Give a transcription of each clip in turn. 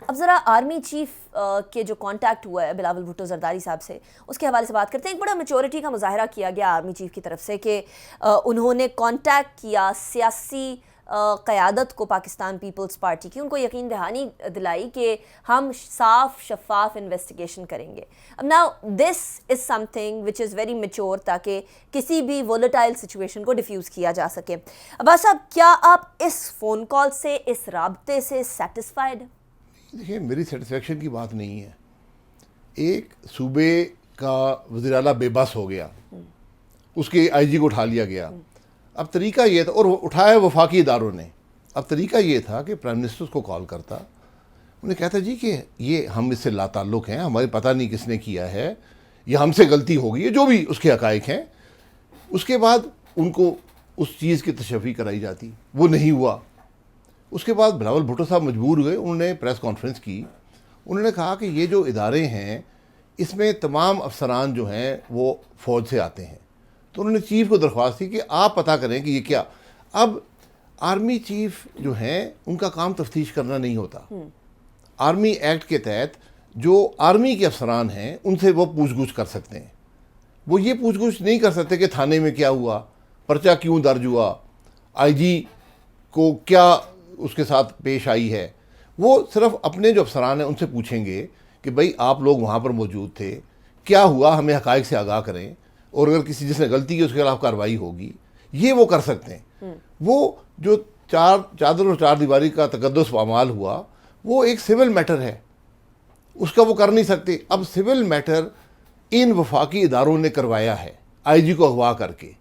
اب ذرا army chief کے جو کانٹیکٹ ہوا ہے بلاول بھٹو زرداری صاحب سے، اس کے حوالے سے بات کرتے ہیں. ایک بڑا میچورٹی کا مظاہرہ کیا گیا آرمی چیف کی طرف سے کہ انہوں نے کانٹیکٹ کیا سیاسی قیادت کو پاکستان پیپلز پارٹی کی، ان کو یقین دہانی دلائی کہ ہم صاف شفاف انویسٹیگیشن کریں گے. اب now this is some thing which is very mature, تاکہ کسی بھی وولٹائل سچویشن کو ڈیفیوز کیا جا سکے. عباس صاحب، کیا آپ اس فون کال سے، اس رابطے سے سیٹسفائیڈ ہیں؟ دیکھیں، میری سیٹسفیکشن کی بات نہیں ہے. ایک صوبے کا وزیر اعلیٰ بے بس ہو گیا، اس کے آئی جی کو اٹھا لیا گیا. اب طریقہ یہ تھا، اور اٹھایا وفاقی اداروں نے، اب طریقہ یہ تھا کہ پرائم منسٹر کو کال کرتا، انہیں کہتا جی کہ یہ ہم اس سے لا تعلق ہیں، ہمارے پتہ نہیں کس نے کیا ہے، یہ ہم سے غلطی ہو گئی ہے، جو بھی اس کے حقائق ہیں. اس کے بعد ان کو اس چیز کی تشفی کرائی جاتی، وہ نہیں ہوا. اس کے بعد بلاول بھٹو صاحب مجبور ہوئے، انہوں نے پریس کانفرنس کی، انہوں نے کہا کہ یہ جو ادارے ہیں اس میں تمام افسران جو ہیں وہ فوج سے آتے ہیں. تو انہوں نے چیف کو درخواست کی کہ آپ پتہ کریں کہ یہ کیا. اب آرمی چیف جو ہیں ان کا کام تفتیش کرنا نہیں ہوتا. آرمی ایکٹ کے تحت جو آرمی کے افسران ہیں ان سے وہ پوچھ گچھ کر سکتے ہیں. وہ یہ پوچھ گچھ نہیں کر سکتے کہ تھانے میں کیا ہوا، پرچہ کیوں درج ہوا، آئی جی کو کیا اس کے ساتھ پیش آئی ہے. وہ صرف اپنے جو افسران ہیں ان سے پوچھیں گے کہ بھئی آپ لوگ وہاں پر موجود تھے، کیا ہوا، ہمیں حقائق سے آگاہ کریں، اور اگر کسی جس نے غلطی کی اس کے خلاف کارروائی ہوگی. یہ وہ کر سکتے ہیں. وہ جو چادر اور چار دیواری کا تقدس پامال ہوا وہ ایک سول میٹر ہے، اس کا وہ کر نہیں سکتے. اب سول میٹر ان وفاقی اداروں نے کروایا ہے آئی جی کو اغوا کر کے.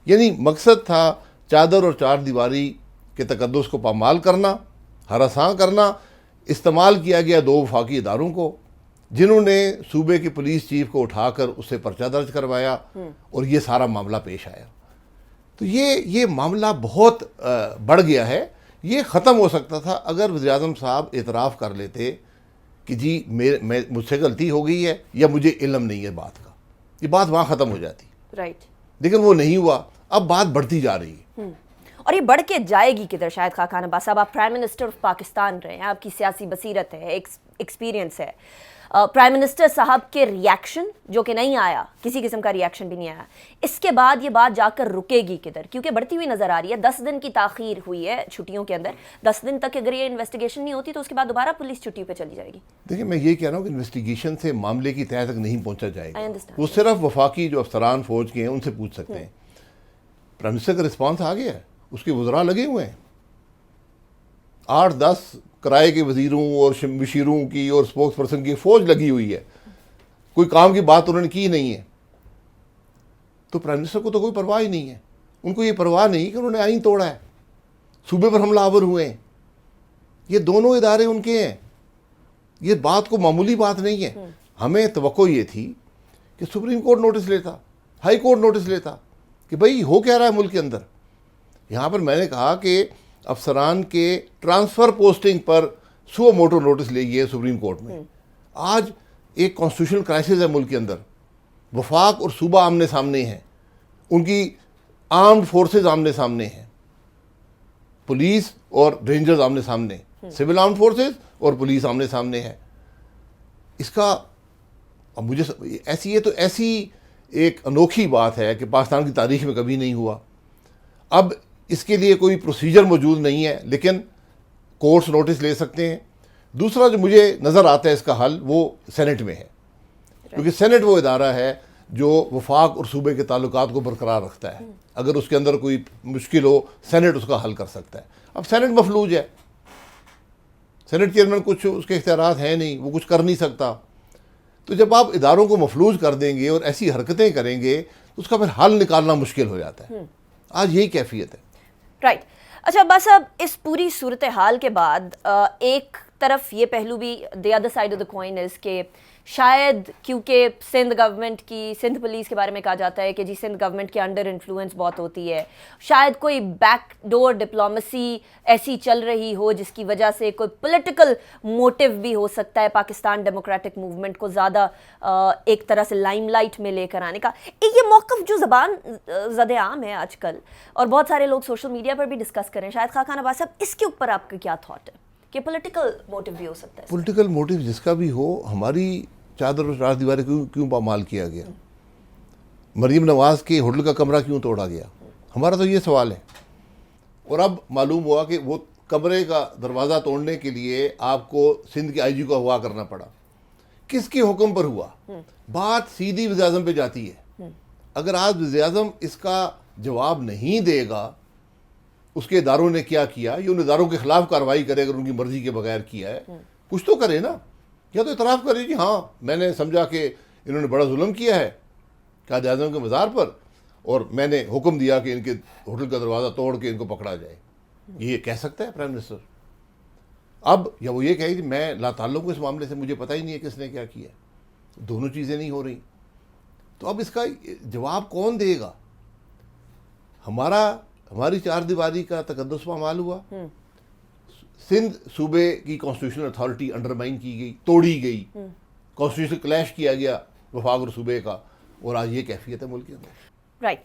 یعنی مقصد تھا چادر اور چار دیواری کے تقدس کو پامال کرنا، ہراساں کرنا. استعمال کیا گیا دو وفاقی اداروں کو جنہوں نے صوبے کے پولیس چیف کو اٹھا کر اس سے پرچہ درج کروایا، اور یہ سارا معاملہ پیش آیا. تو یہ معاملہ بہت بڑھ گیا ہے. یہ ختم ہو سکتا تھا اگر وزیر اعظم صاحب اعتراف کر لیتے کہ جی مجھ سے غلطی ہو گئی ہے یا مجھے علم نہیں ہے بات کا. یہ بات وہاں ختم ہو جاتی. رائٹ. لیکن وہ نہیں ہوا. اب بات بڑھتی جا رہی ہے، اور یہ بڑھ کے جائے گی کدھر. شاہد خاقان عباس صاحب، آپ پرائم منسٹر آف پاکستان رہے ہیں، آپ کی سیاسی بصیرت ہے، ایکسپیرینس ہے. پرائم منسٹر صاحب کے ریاکشن جو کہ نہیں آیا، کسی قسم کا ریاکشن بھی نہیں آیا، اس کے بعد یہ بات جا کر رکے گی کدھر؟ کیونکہ بڑھتی ہوئی نظر آ رہی ہے. 10 دن کی تاخیر ہوئی ہے چھٹیوں کے اندر. 10 دن تک اگر یہ انویسٹیگیشن نہیں ہوتی تو اس کے بعد دوبارہ پولیس چھٹی پہ چلی جائے گی. دیکھیں میں یہ کہہ رہا ہوں کہ انویسٹیگیشن سے معاملے کی تہہ تک نہیں پہنچا جائے گا. وہ understand. صرف وفاقی جو افسران فوج کے ہیں ان سے پوچھ سکتے ہیں. پرائم منسٹر کا رسپانس آ گیا ہے، اس کے وزراء لگے ہوئے ہیں. 8-10 کرائے کے وزیروں اور مشیروں کی اور اسپوکس پرسن کی فوج لگی ہوئی ہے. کوئی کام کی بات انہوں نے کی نہیں ہے. تو پرائم منسٹر کو تو کوئی پرواہ ہی نہیں ہے. ان کو یہ پرواہ نہیں کہ انہوں نے آئین توڑا ہے، صوبے پر حملہ آور ہوئے ہیں. یہ دونوں ادارے ان کے ہیں. یہ بات کو معمولی بات نہیں ہے. ہمیں توقع یہ تھی کہ سپریم کورٹ نوٹس لیتا، ہائی کورٹ نوٹس لیتا کہ بھئی ہو کیا رہا ہے ملک کے اندر. یہاں پر میں نے کہا کہ افسران کے ٹرانسفر پوسٹنگ پر سو موٹو نوٹس لے گئے سپریم کورٹ میں. آج ایک کانسٹیٹیوشنل کرائسس ہے ملک کے اندر. وفاق اور صوبہ آمنے سامنے ہیں، ان کی آرمڈ فورسز آمنے سامنے ہیں، پولیس اور رینجرز آمنے سامنے، سول آرمڈ فورسز اور پولیس آمنے سامنے ہے. اس کا اب مجھے ایسی ایک انوکھی بات ہے کہ پاکستان کی تاریخ میں کبھی نہیں ہوا. اب اس کے لیے کوئی پروسیجر موجود نہیں ہے، لیکن کورٹس نوٹس لے سکتے ہیں. دوسرا جو مجھے نظر آتا ہے اس کا حل وہ سینٹ میں ہے، کیونکہ سینٹ وہ ادارہ ہے جو وفاق اور صوبے کے تعلقات کو برقرار رکھتا ہے. اگر اس کے اندر کوئی مشکل ہو سینٹ اس کا حل کر سکتا ہے. اب سینٹ مفلوج ہے، سینٹ چیئرمین کچھ اس کے اختیارات ہیں نہیں، وہ کچھ کر نہیں سکتا. تو جب آپ اداروں کو مفلوج کر دیں گے اور ایسی حرکتیں کریں گے تو اس کا پھر حل نکالنا مشکل ہو جاتا ہے. آج یہی کیفیت ہے. رائٹ. اچھا بس اب اس پوری صورتحال کے بعد ایک طرف یہ پہلو بھی the other side of the coin is کہ شاید کیونکہ سندھ گورنمنٹ کی، سندھ پولیس کے بارے میں کہا جاتا ہے کہ جی سندھ گورنمنٹ کے انڈر انفلوئنس بہت ہوتی ہے، شاید کوئی بیک ڈور ڈپلومیسی ایسی چل رہی ہو جس کی وجہ سے کوئی پولیٹیکل موٹیو بھی ہو سکتا ہے پاکستان ڈیموکریٹک موومنٹ کو زیادہ ایک طرح سے لائم لائٹ میں لے کر آنے کا. یہ موقف جو زبان زد عام ہے آج کل اور بہت سارے لوگ سوشل میڈیا پر بھی ڈسکس کریں، شاید خاقان عباس صاحب اس کے اوپر آپ کا کیا تھاٹ ہے کہ پولیٹیکل موٹیو بھی ہو سکتا ہے؟ پولیٹیکل موٹیو جس کا بھی ہو، ہماری چادر اور چار دیواریں کیوں پامال کیا گیا؟ مریم نواز کے ہوٹل کا کمرہ کیوں توڑا گیا؟ ہمارا تو یہ سوال ہے. اور اب معلوم ہوا کہ وہ کمرے کا دروازہ توڑنے کے لیے آپ کو سندھ کے آئی جی کو اغوا کرنا پڑا. کس کے حکم پر ہوا؟ بات سیدھی وزیر اعظم پہ جاتی ہے. اگر آج وزیر اعظم اس کا جواب نہیں دے گا اس کے اداروں نے کیا کیا، یا ان اداروں کے خلاف کارروائی کرے اگر ان کی مرضی کے بغیر کیا ہے، کچھ تو کرے نا. یا تو اعتراف کرے جی ہاں میں نے سمجھا کہ انہوں نے بڑا ظلم کیا ہے قائد اعظم کے مزار پر، اور میں نے حکم دیا کہ ان کے ہوٹل کا دروازہ توڑ کے ان کو پکڑا جائے. یہ کہہ سکتا ہے پرائم منسٹر. اب یا وہ یہ کہے کہ میں لا تعلق ہوں اس معاملے سے، مجھے پتہ ہی نہیں ہے کس نے کیا کیا. دونوں چیزیں نہیں ہو رہی. تو اب اس کا جواب کون دے گا؟ ہماری چار دیواری کا تقدس پامال ہوا، سندھ صوبے کی کانسٹیٹیوشنل اتھارٹی انڈرمائن کی گئی، توڑی گئی، کانسٹیٹیوشن کلیش کیا گیا وفاق اور صوبے کا، اور آج یہ کیفیت ہے ملک کے اندر.